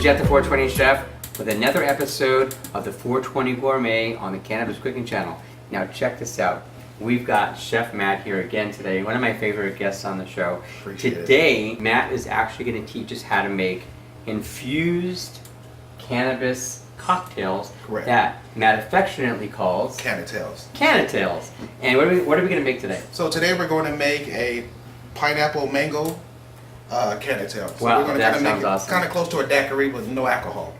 Jeff the 420 Chef with another episode of the 420 Gourmet on the Cannabis Cooking Channel. Now check this out. We've got Chef Matt here again today, one of my favorite guests on the show. Today, Matt is actually going to teach us how to make infused cannabis cocktails. Correct. That Matt affectionately calls Canna-Tails. Canna-Tails. And what are we going to make today? So today we're going to make a pineapple mango Canna-Tails. So Wow, we're going that to sounds make it awesome. kind of close to a daiquiri with no alcohol.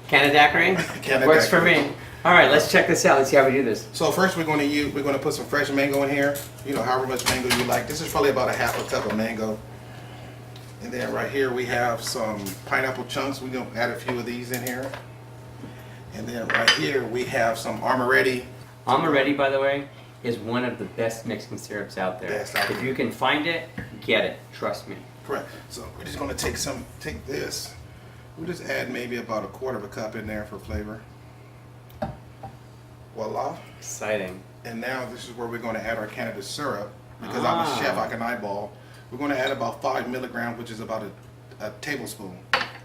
Canna-Daiquiri? Canna-Daiquiri. Works for me. All right, let's check this out. Let's see how we do this. So first we're going to put some fresh mango in here. You know, however much mango you like. This is probably about a half a cup of mango. And then right here we have some pineapple chunks. We're going to add a few of these in here. And then right here we have some Amoretti. Amoretti, by the way, is one of the best mixing syrups out there. Best out If there. you can find it, get it. Trust me. Correct. So we're just going to take this. We'll just add maybe about a quarter of a cup in there for flavor. Voila. Exciting. And now this is where we're going to add our cannabis syrup. Because I'm a chef, I can eyeball. We're going to add about 5 milligrams, which is about a tablespoon.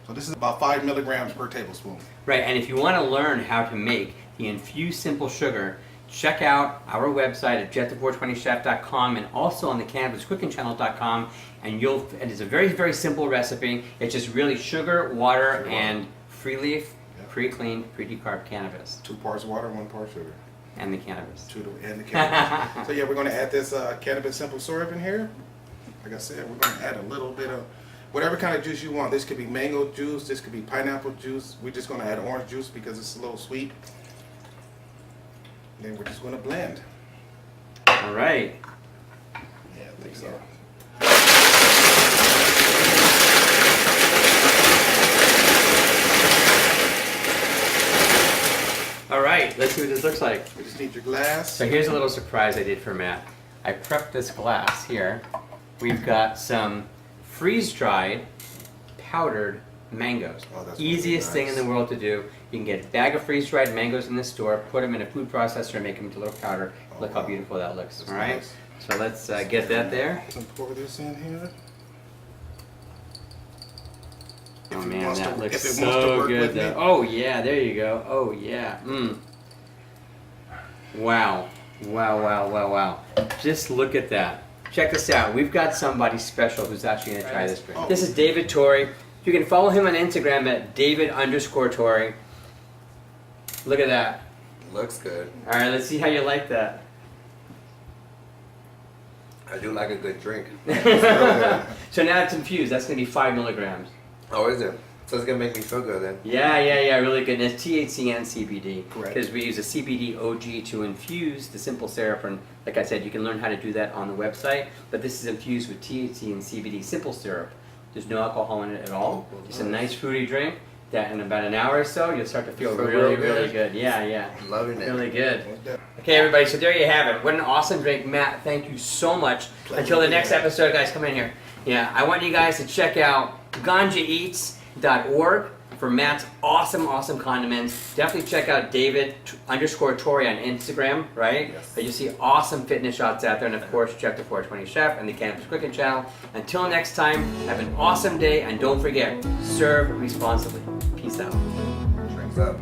So this is about 5 milligrams per tablespoon. Right, and if you want to learn how to make the infused simple sugar, check out our website at jeff420chef.com and also on the cannabiscookingchannel.com, and it is a very, very simple recipe. It's just really sugar, water, and free leaf, pre-cleaned, pre-decarbed cannabis. 2 parts water, 1 part sugar. And the cannabis. And the cannabis. So yeah, we're going to add this cannabis simple syrup in here. Like I said, we're going to add a little bit of whatever kind of juice you want. This could be mango juice, this could be pineapple juice. We're just going to add orange juice because it's a little sweet. And then we're just going to blend. All right. Yeah, I think so. All right, let's see what this looks like. We just need your glass. So here's a little surprise I did for Matt. I prepped this glass here. We've got some freeze-dried powdered mangoes. Oh, that's Easiest really thing in nice. the world to do. You can get a bag of freeze-dried mangoes in the store, put them in a food processor and make them into little powder. Oh, Look how wow. beautiful that looks. That's All right, nice. so let's get that there. And pour this in here. Oh If it man, wants that to- looks if it wants to so work good with though. me. Oh yeah, there you go. Oh yeah. Wow. Wow, wow, wow, wow. Just look at that. Check this out. We've got somebody special who's actually going to try this drink. Oh. This is David Torrey. You can follow him on Instagram at David_Torrey. Look at that. Looks good. All right, let's see how you like that. I do like a good drink. So now it's infused. That's going to be 5 milligrams. Oh, is it? So it's gonna make me feel good then. Yeah, really good. And it's THC and CBD. Correct. Because we use a CBD OG to infuse the simple syrup. And like I said, you can learn how to do that on the website. But this is infused with THC and CBD simple syrup. There's no alcohol in it at all. Oh, Just a nice fruity drink that in about an hour or so, you'll start to feel Feel really, real good. really good. Yeah. I'm loving it. Really good. Okay, everybody, so there you have it. What an awesome drink. Matt, thank you so much. Pleasure Until the being next here. episode, guys, come in here. Yeah, I want you guys to check out GanjaEats.org for Matt's awesome condiments. Definitely check out David_Torrey on Instagram, right? Yes. But you see awesome fitness shots out there. And of course, Jeff the 420 Chef and the Cannabis Cooking Channel. Until next time, have an awesome day. And don't forget, serve responsibly. Peace out. Drinks up.